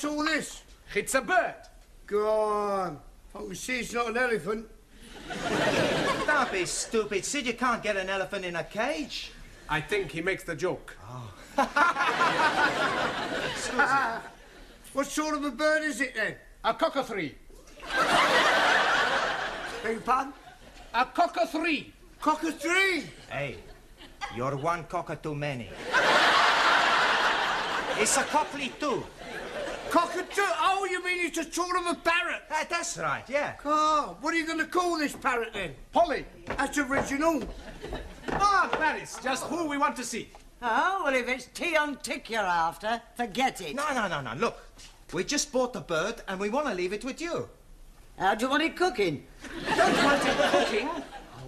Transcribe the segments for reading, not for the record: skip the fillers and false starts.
What's all this? It's a bird. Go on. I can see it's not an elephant. Don't be stupid, Sid. You can't get an elephant in a cage. I think he makes the joke. What sort of a bird is it, then? A cockathree. Beg your pardon? A cockathree. Cockathree? Hey, you're one cocker too many. It's a cockly too. Cockatoo? Oh, you mean it's a sort of a parrot? That's right, yeah. Oh, what are you going to call this parrot, then? Polly. That's original. Ah, Paris, just who we want to see. Oh, well, if it's tea on tick you're after, forget it. No. Look, we just bought the bird and we want to leave it with you. How do you want it cooking? Don't want it cooking.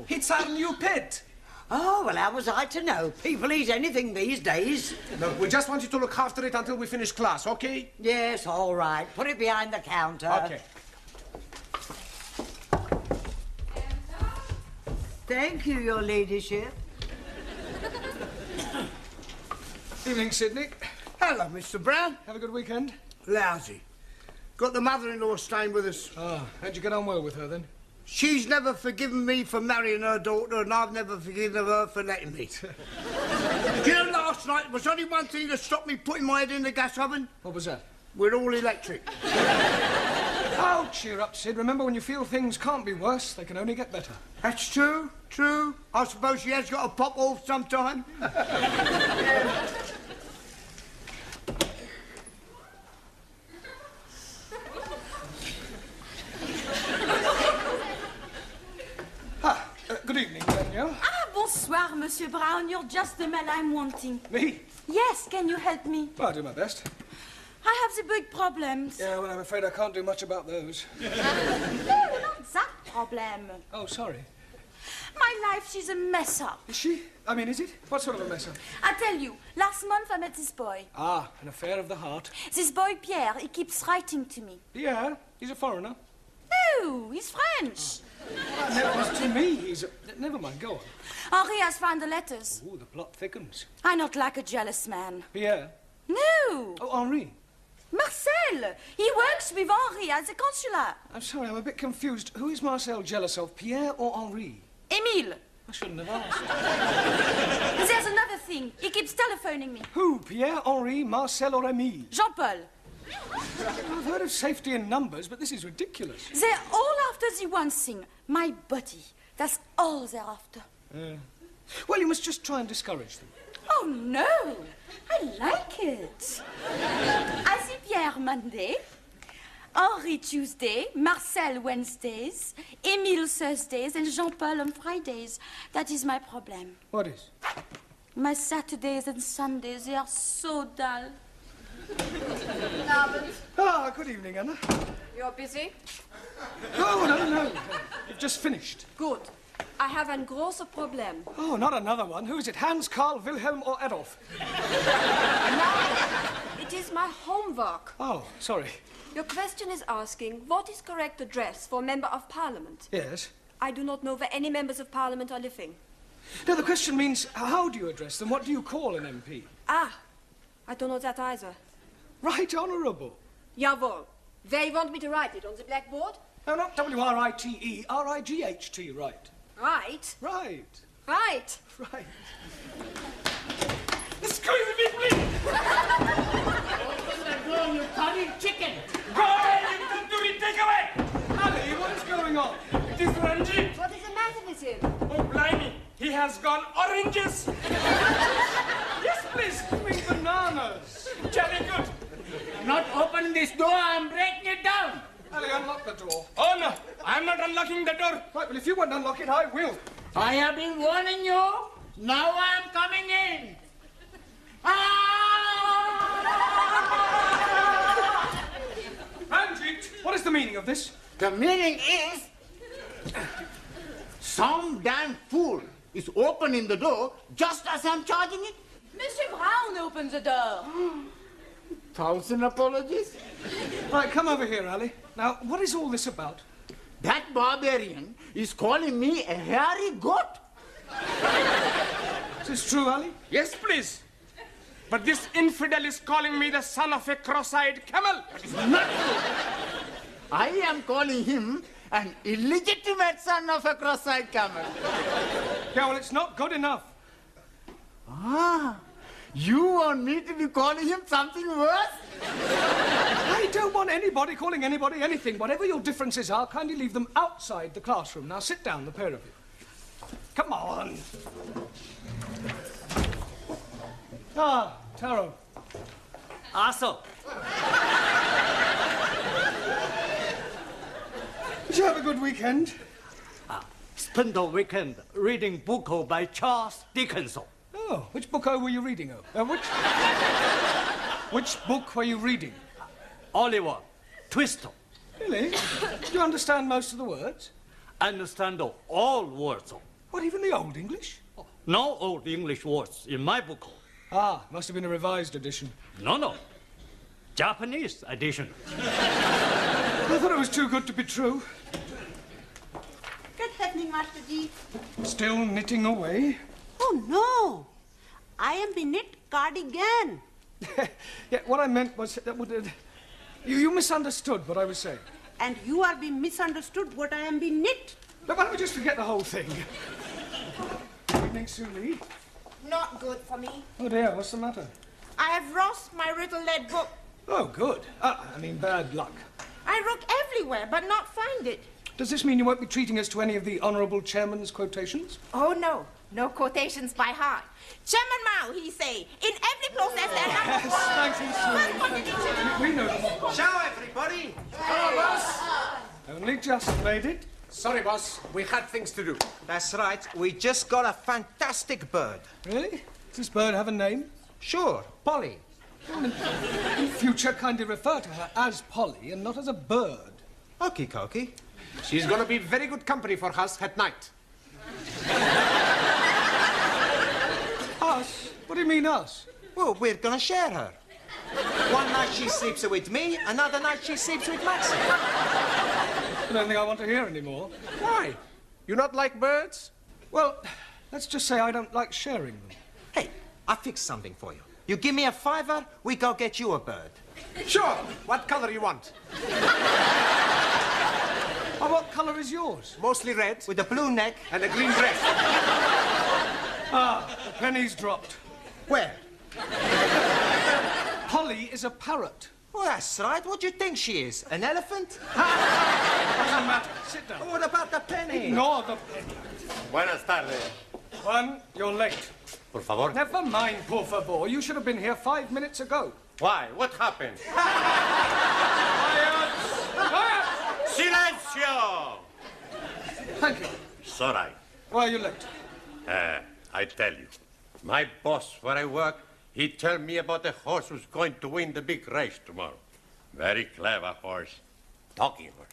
It's our new pet. Oh, well, how was I to know? People eat anything these days. Look, we just want you to look after it until we finish class, okay? Yes, all right. Put it behind the counter. Okay. Thank you, your ladyship. Evening, Sydney. Hello, Mr. Brown. Have a good weekend. Lousy. Got the mother-in-law staying with us. Ah, how'd you get on well with her, then? She's never forgiven me for marrying her daughter, and I've never forgiven her for letting me. You know, last night, there was only one thing that stopped me putting my head in the gas oven. What was that? We're all electric. Oh, cheer up, Sid. Remember, when you feel things can't be worse, they can only get better. That's true, true. I suppose she has got to pop off sometime. Good evening, Danielle. Ah, bonsoir, Monsieur Brown. You're just the man I'm wanting. Me? Yes, can you help me? Well, I'll do my best. I have the big problems. Yeah, well, I'm afraid I can't do much about those. No, not that problem. Oh, sorry. My life, she's a mess up. Is she? I mean, is it? What sort of a mess up? I tell you, last month I met this boy. Ah, an affair of the heart. This boy, Pierre, he keeps writing to me. Yeah, he's a foreigner. No, he's French. That was to me. He's a... Never mind, go on. Henri has found the letters. Oh, the plot thickens. I'm not like a jealous man. Pierre? No. Oh, Henri. Marcel. He works with Henri at the consulate. I'm sorry, I'm a bit confused. Who is Marcel jealous of, Pierre or Henri? Emile. I shouldn't have asked. There's another thing. He keeps telephoning me. Who? Pierre, Henri, Marcel or Emile? Jean-Paul. I've heard of safety in numbers, but this is ridiculous. They're all after the one thing, my body. That's all they're after. Well, you must just try and discourage them. Oh, no. I like it. I see Pierre Monday, Henri Tuesday, Marcel Wednesdays, Emile Thursdays, and Jean-Paul on Fridays. That is my problem. What is? My Saturdays and Sundays, they are so dull. Ah, good evening, Anna. You're busy? No. You've just finished. Good. I have ein großes Problem. Oh, not another one. Who is it? Hans, Karl, Wilhelm or Adolf? It is my homework. Oh, sorry. Your question is asking, what is correct address for a member of parliament? Yes. I do not know where any members of parliament are living. No, the question means, how do you address them? What do you call an MP? Ah, I don't know that either. Right Honourable. Jawohl. Where you want me to write it, on the blackboard? No, not W-R-I-T-E, R-I-G-H-T, right. Right. Right. Right. Right. Excuse me, please! You cunning chicken! Go ahead, you can do it, take away! Ali, what is going on? It is Ranjit. What is the matter with him? Oh, blimey. He has gone oranges. Yes, please, give me bananas. Very good. Not open this door, I'm breaking it down! Ali, unlock the door. Oh, no. I'm not unlocking the door. Right, well, if you won't unlock it, I will. I have been warning you. Now I'm coming in. Ranjit, what is the meaning of this? The meaning is... some damn fool is opening the door just as I'm charging it. Monsieur Brown opened the door. 1,000 apologies. Right, come over here, Ali. Now, what is all this about? That barbarian is calling me a hairy goat. Is this true, Ali? Yes, please. But this infidel is calling me the son of a cross-eyed camel. Not true. I am calling him an illegitimate son of a cross-eyed camel. Yeah, well, it's not good enough. Ah, you want me to be calling him something worse? I don't want anybody calling anybody anything. Whatever your differences are, kindly leave them outside the classroom. Now sit down, the pair of you. Come on. Ah, Taro. Also, Did you have a good weekend? spend the weekend reading book by Charles Dickens. Oh, which book were you reading? Which book were you reading? Oliver Twist. Really? Do you understand most of the words? Understand all words. What, even the Old English? No old English words in my book. Ah, must have been a revised edition. No. Japanese edition. I thought it was too good to be true. What's happening, Master Ji? Still knitting away? Oh, no. I am the knit cardigan. Yeah, what I meant was that you misunderstood what I was saying. And you are being misunderstood what I am being knit. Now, why don't we just forget the whole thing? Evening, Suli. Not good for me. Oh, dear, what's the matter? I have lost my little lead book. Oh, good. I mean, bad luck. I look everywhere, but not find it. Does this mean you won't be treating us to any of the Honourable Chairman's quotations? Oh, no. No quotations by heart. Chairman Mao, he say, in every process there are... Yes, thank you, Suli. We know them. Ciao, everybody. Hello, boss. Only just made it. Sorry, boss. We had things to do. That's right. We just got a fantastic bird. Really? Does this bird have a name? Sure, Polly. In future, kindly refer to her as Polly and not as a bird. Okie dokie. She's going to be very good company for us at night. Us? What do you mean, us? Well, we're gonna share her. One night she sleeps with me, another night she sleeps with Maxie. I don't think I want to hear any more. Why? You not like birds? Well, let's just say I don't like sharing them. Hey, I fixed something for you. You give me a $5, we go get you a bird. Sure. What color you want? Oh, what colour is yours? Mostly red With a blue neck. and a green dress. Ah, the penny's dropped. Where? Polly is a parrot. Well, that's right. What do you think she is? An elephant? Doesn't matter. Sit down. What about the penny? Ignore the penny. Buenas tardes. Juan, you're late. Por favor. Never mind, por favor. You should have been here 5 minutes ago. Why? What happened? Quiet! Silencio! Thank you. It's all right. Why are you late? I tell you. My boss where I work, he tell me about a horse who's going to win the big race tomorrow. Very clever horse. Talking horse.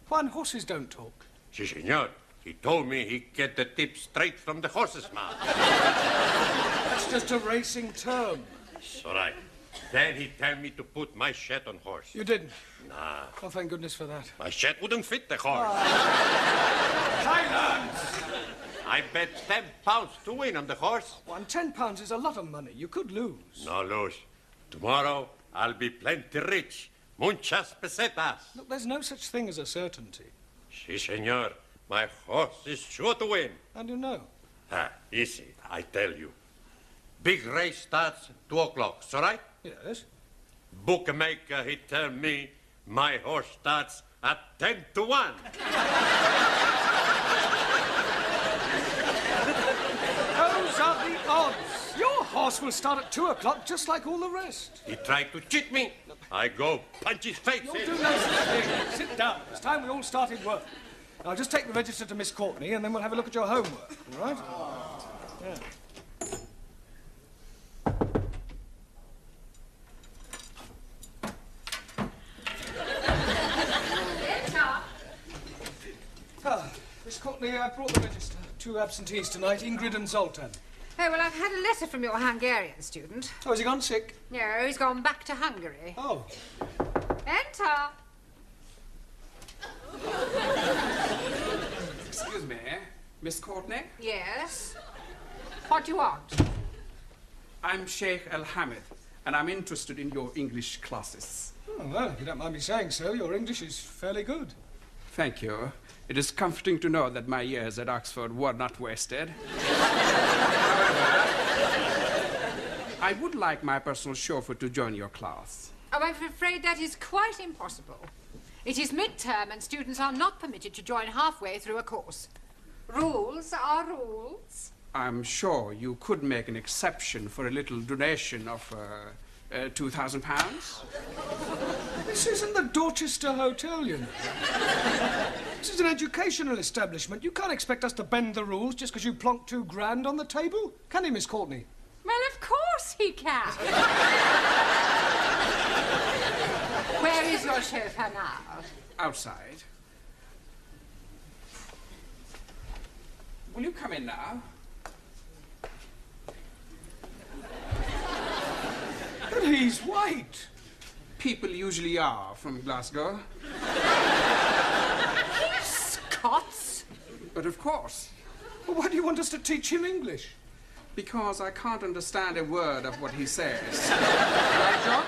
Juan, horses don't talk. Si, senor. He told me he get the tip straight from the horse's mouth. That's just a racing term. It's all right. Then he tell me to put my shed on horse. You didn't? Nah, Oh, thank goodness for that. my shed wouldn't fit the horse. Silence! I bet £10 to win on the horse. Juan, £10 is a lot of money. You could lose. No lose. Tomorrow I'll be plenty rich. Muchas pesetas. Look, there's no such thing as a certainty. Si, senor. My horse is sure to win. How do you know? Easy, I tell you. Big race starts 2 o'clock, all right? Yes? Bookmaker, he tell me my horse starts at 10 to 1. Those are the odds. Your horse will start at 2 o'clock just like all the rest. He tried to cheat me. I go punch his face You'll in. do no such thing. Sit down. It's time we all started work. I'll just take the register to Miss Courtney and then we'll have a look at your homework, all right? Yeah. Miss Courtney, I brought the register. 2 absentees tonight, Ingrid and Zoltan. Oh, well, I've had a letter from your Hungarian student. Oh, has he gone sick? No, he's gone back to Hungary. Oh. Enter. Excuse me, Miss Courtney? Yes? What do you want? I'm Sheikh Al-Hamid, and I'm interested in your English classes. Oh, well, if you don't mind me saying so, your English is fairly good. Thank you. It is comforting to know that my years at Oxford were not wasted. However, I would like my personal chauffeur to join your class. Oh, I'm afraid that is quite impossible. It is midterm and students are not permitted to join halfway through a course. Rules are rules. I'm sure you could make an exception for a little donation of £2,000. This isn't the Dorchester Hotel, you know. This is an educational establishment. You can't expect us to bend the rules just because you plonked £2,000 on the table. Can he, Miss Courtney? Well, of course he can. Where is your chauffeur now? Outside. Will you come in now? But he's white. People usually are from Glasgow. He's Scots. But of course. Well, why do you want us to teach him English? Because I can't understand a word of what he says. Right, John?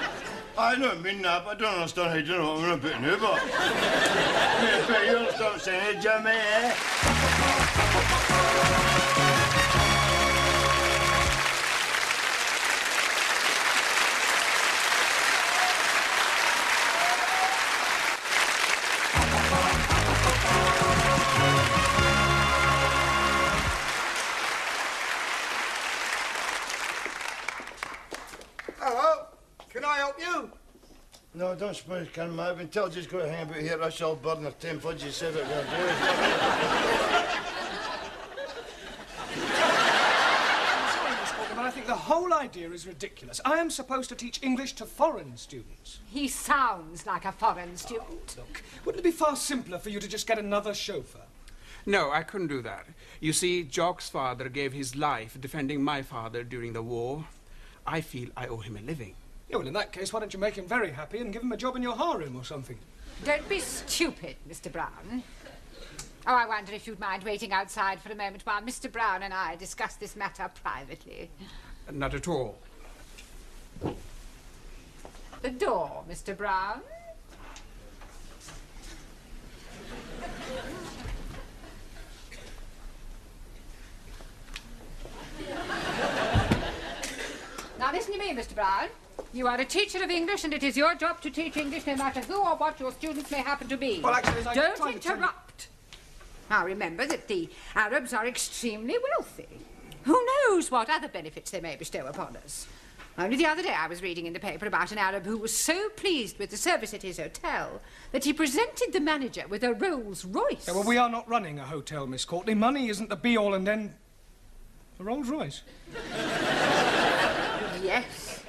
I don't mean that, but I don't understand how you don't know what I'm putting here, but... Yeah, you understand what I'm saying, Jimmy, eh? Hello, can I help you? No, don't suppose you can, I've been told just go to hang about here, that's all burden of 10 fudges, said it going to do. But I think the whole idea is ridiculous. I am supposed to teach English to foreign students. He sounds like a foreign student. Look, wouldn't it be far simpler for you to just get another chauffeur? No, I couldn't do that. You see, Jock's father gave his life defending my father during the war. I feel I owe him a living. Yeah, well, in that case, why don't you make him very happy and give him a job in your harem or something? Don't be stupid, Mr. Brown. Oh, I wonder if you'd mind waiting outside for a moment while Mr. Brown and I discuss this matter privately. Not at all. The door, Mr. Brown. Now listen to me, Mr. Brown. You are a teacher of English, and it is your job to teach English no matter who or what your students may happen to be. Well, actually, don't interrupt. Now remember that the Arabs are extremely wealthy. Who knows what other benefits they may bestow upon us? Only the other day I was reading in the paper about an Arab who was so pleased with the service at his hotel that he presented the manager with a Rolls Royce. Yeah, well, we are not running a hotel, Miss Courtney. Money isn't the be-all and end... A Rolls Royce? Yes.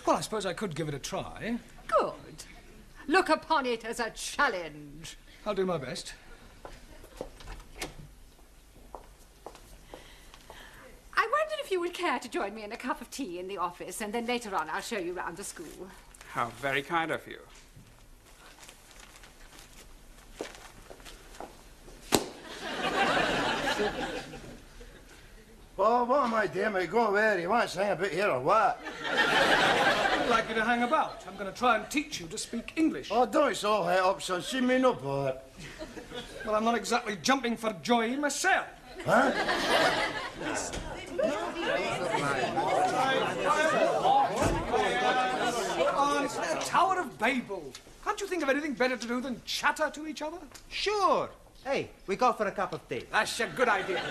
Well, I suppose I could give it a try. Good. Look upon it as a challenge. I'll do my best. I wonder if you would care to join me in a cup of tea in the office, and then later on I'll show you round the school. How very kind of you. Well, what am I doing? Mate? Go where? You want to hang about here or what? I'd like you to hang about. I'm going to try and teach you to speak English. Oh, don't it's all head up, son. See me no bother. Well, I'm not exactly jumping for joy myself. Huh? Oh, it's the Tower of Babel. Can't you think of anything better to do than chatter to each other? Sure. Hey, we go for a cup of tea. That's a good idea.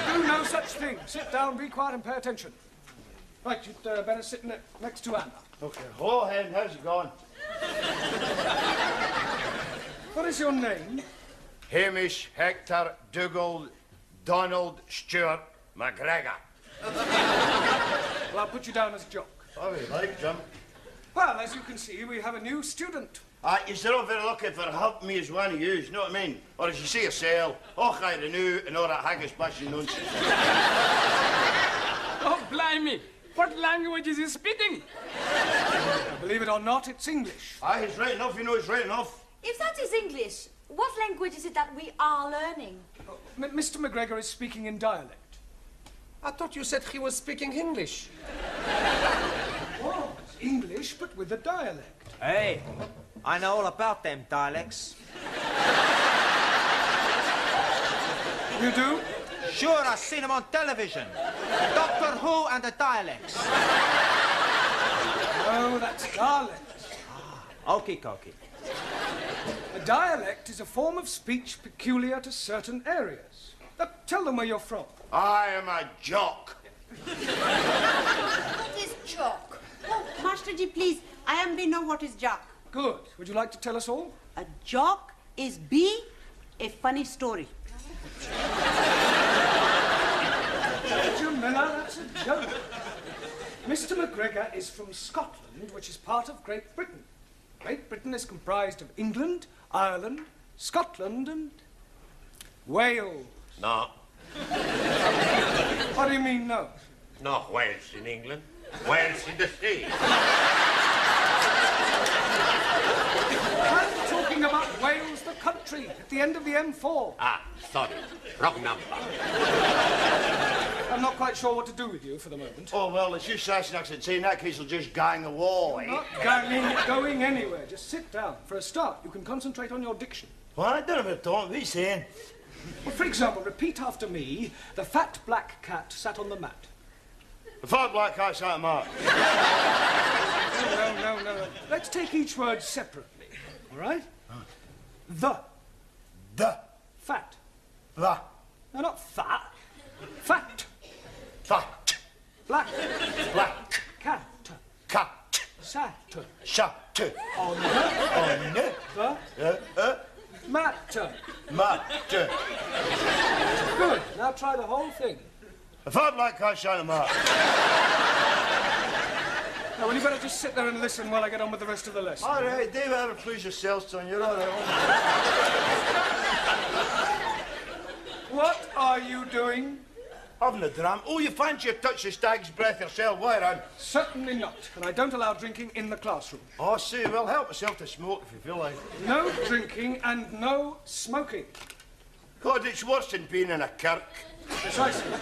Don't do no such thing. Sit down, be quiet, and pay attention. Right, you'd better sit next to Anna. Okay. Hello, Hen. How's it going? What is your name? Hamish Hector Dougal Donald Stewart McGregor. Well, I'll put you down as Jock. Oh, you like, Jim? Well, as you can see, we have a new student. You're still very lucky for help me as one of you, you know what I mean? Or if you see a sale, I renew and all that haggis bashing nonsense. Oh, blimey! What language is he speaking? Believe it or not, it's English. He's right enough, you know he's right enough. If that is English, what language is it that we are learning? Mr. McGregor is speaking in dialect. I thought you said he was speaking English. Oh, it's English, but with a dialect. Hey, I know all about them dialects. You do? Sure, I've seen them on television. Doctor Who and the dialects. Oh, that's dialect. Okie dokie. A dialect is a form of speech peculiar to certain areas. Now, tell them where you're from. I am a jock. What is jock? Oh, Master G, please. I am we know what is jock. Good. Would you like to tell us all? A jock is be a funny story. Jamila, that's a joke. Mr. McGregor is from Scotland, which is part of Great Britain. Great Britain is comprised of England, Ireland, Scotland, and Wales. No. What do you mean, no? No Wales in England. Wales in the sea. I'm talking about Wales, the country, at the end of the M4. Ah, sorry. Wrong number. I'm not quite sure what to do with you for the moment. Oh, well, it's just Sassenachs and in that case, I'll just gang away. Not going anywhere. Just sit down. For a start, you can concentrate on your diction. Well, I don't know what what are you saying? Well, for example, repeat after me. The fat black cat sat on the mat. The fat black cat sat on the mat. No. Let's take each word separately. All right? The. Fat. The. No, not fat. Fat. Fat. Black. Black. Cat. Cat. Sat. Shut. On the. The. Mat. Mat. Good. Now try the whole thing. The fat black cat sat on the mat. Now, well, you better just sit there and listen while I get on with the rest of the lesson. All right, Dave, ever please yourself, son. You're all right. What are you doing? Having a dram. Oh, you fancy a touch of stag's breath yourself, why, Ron? Certainly not. And I don't allow drinking in the classroom. Oh, see, well, help yourself to smoke if you feel like. No drinking and no smoking. God, it's worse than being in a kirk. Precisely.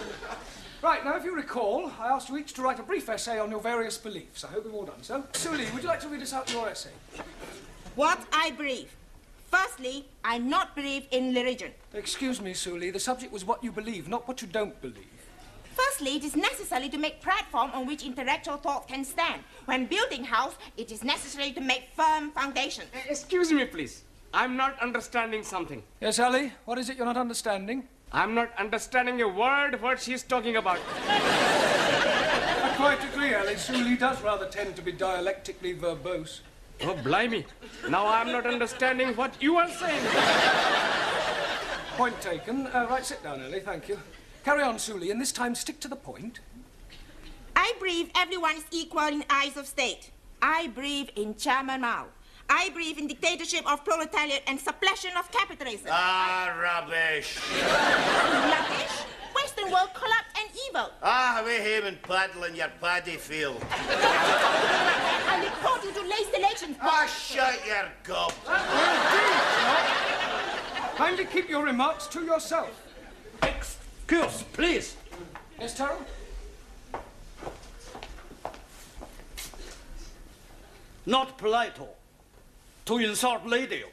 Right, now, if you recall, I asked you each to write a brief essay on your various beliefs. I hope you've all done so. Suli, would you like to read us out your essay? What I believe. Firstly, I not believe in religion. Excuse me, Suli, the subject was what you believe, not what you don't believe. Firstly, it is necessary to make platform on which intellectual thought can stand. When building house, it is necessary to make firm foundation. Excuse me, please. I'm not understanding something. Yes, Ali? What is it you're not understanding? I'm not understanding a word what she's talking about. I quite agree, Ali. Suli does rather tend to be dialectically verbose. Oh, blimey. Now I'm not understanding what you are saying. Point taken. Right, sit down, Ali. Thank you. Carry on, Suli, and this time stick to the point. I believe everyone is equal in eyes of state. I believe in Chairman Mao. I believe in dictatorship of proletariat and suppression of capitalism. Ah, rubbish. Rubbish? Western world corrupt and evil. Ah, we him and paddle in your paddy field. I report you to late elections. Ah, shut your gob. Kindly keep your remarks to yourself. Excuse, please. Yes, Terrell? Not polite to insult lady.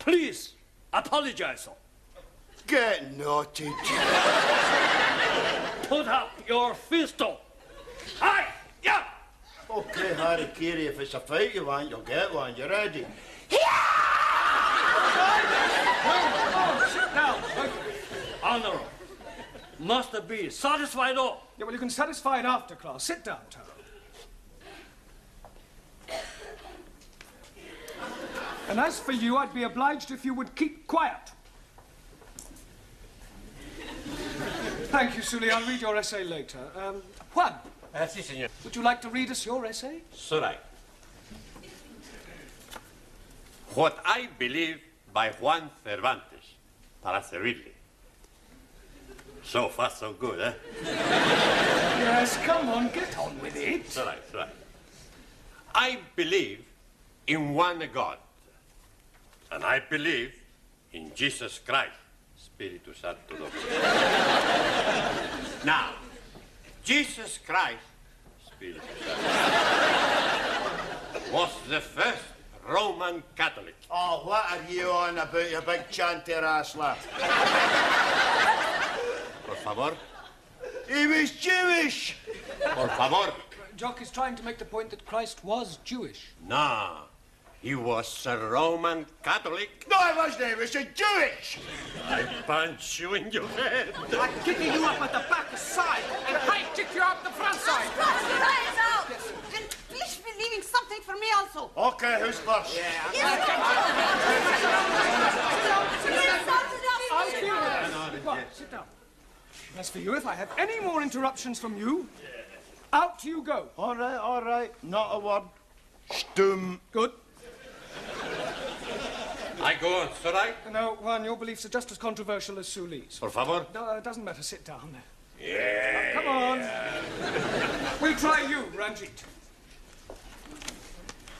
Please apologize. Get naughty. Put up your fist. Aye, yeah. Okay, Harry Carey, if it's a fight you want, you'll get one. You ready? Oh, sit down. Honor must be satisfied. Yeah, well, you can satisfy it after class. Sit down, Terrell. And as for you, I'd be obliged if you would keep quiet. Thank you, Suli. I'll read your essay later. Juan. Si, señor. Would you like to read us your essay? Sorai. What I believe by Juan Cervantes, para servirle. So far, so good, eh? Yes, come on, get on with it. Sorai. I believe in one God. And I believe in Jesus Christ, Spiritu Santo. Now, Jesus Christ was the first Roman Catholic. Oh, what are you on about, you big chanter ass lad? Por favor. He was Jewish. Por favor. Jock is trying to make the point that Christ was Jewish. No. He was a Roman Catholic. No, he wasn't. He was a Jewish. I punch you in your head. I'm kicking you up at the back side. And I kick you out the front side. Eyes out! And please be leaving something for me also. Okay, who's first? Sit down. As for you, if I have any more interruptions from you, out you go. All right. Not a word. Stum. Good. I go on, should I? No, Juan, your beliefs are just as controversial as Suli's. Por favor. No, it doesn't matter. Sit down. Yeah. Come on. We'll try you, Ranjit.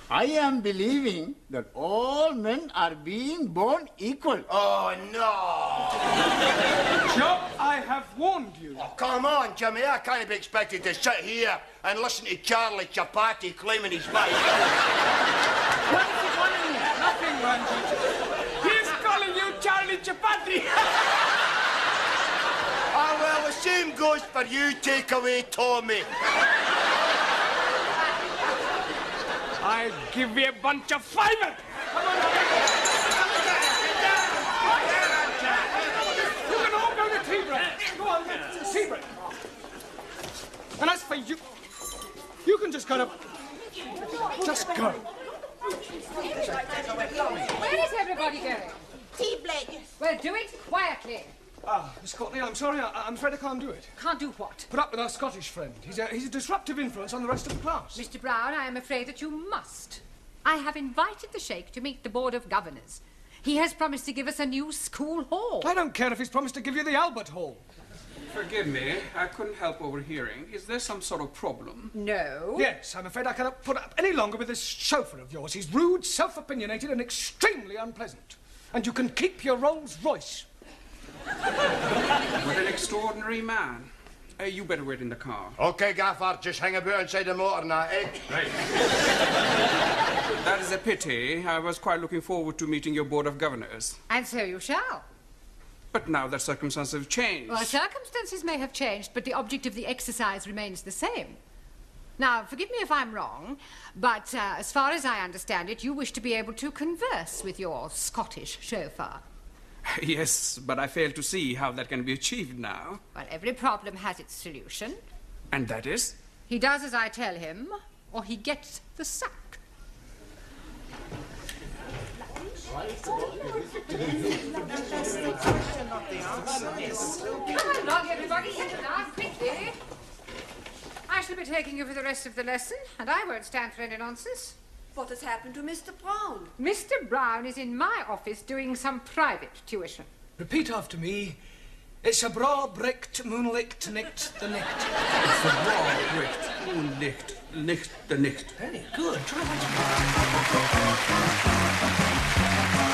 I am believing that all men are being born equal. Oh, no. Jock, I have warned you. Oh, come on, Jimmy. I can't be expected to sit here and listen to Charlie Chapati claiming he's mine. What is he calling you? Nothing, Ranjit. He's calling you Charlie Chapati. Oh, well, the same goes for you, takeaway Tommy. I'll give you a bunch of fiber. Come on, you can all go to tea break. Go on, tea break. And as for you, you can just kind of... Just go. Where is everybody going? Tea break. Well, do it quietly. Ah, Miss Courtney, I'm sorry. I'm afraid I can't do it. Can't do what? Put up with our Scottish friend. He's a disruptive influence on the rest of the class. Mr. Brown, I am afraid that you must. I have invited the Sheikh to meet the Board of Governors. He has promised to give us a new school hall. I don't care if he's promised to give you the Albert Hall. Forgive me, I couldn't help overhearing. Is there some sort of problem? No. Yes, I'm afraid I cannot put up any longer with this chauffeur of yours. He's rude, self-opinionated, and extremely unpleasant. And you can keep your Rolls Royce. What an extraordinary man. You better wait in the car. Okay, Gaffard, just hang about inside the motor now, eh? Right. That is a pity. I was quite looking forward to meeting your Board of Governors. And so you shall. But now that circumstances have changed. Well, circumstances may have changed, but the object of the exercise remains the same. Now, forgive me if I'm wrong, but as far as I understand it, you wish to be able to converse with your Scottish chauffeur. Yes, but I fail to see how that can be achieved now. Well, every problem has its solution. And that is? He does as I tell him, or he gets the sack. Come along, everybody, sit down quickly. I shall be taking you for the rest of the lesson, and I won't stand for any nonsense. What has happened to Mr. Brown? Mr. Brown is in my office doing some private tuition. Repeat after me. It's a bra bricht, moonlicht, nicht, the nicht. It's a bra bricht, moonlicht, nicht, the nicht. Very good. Try that again.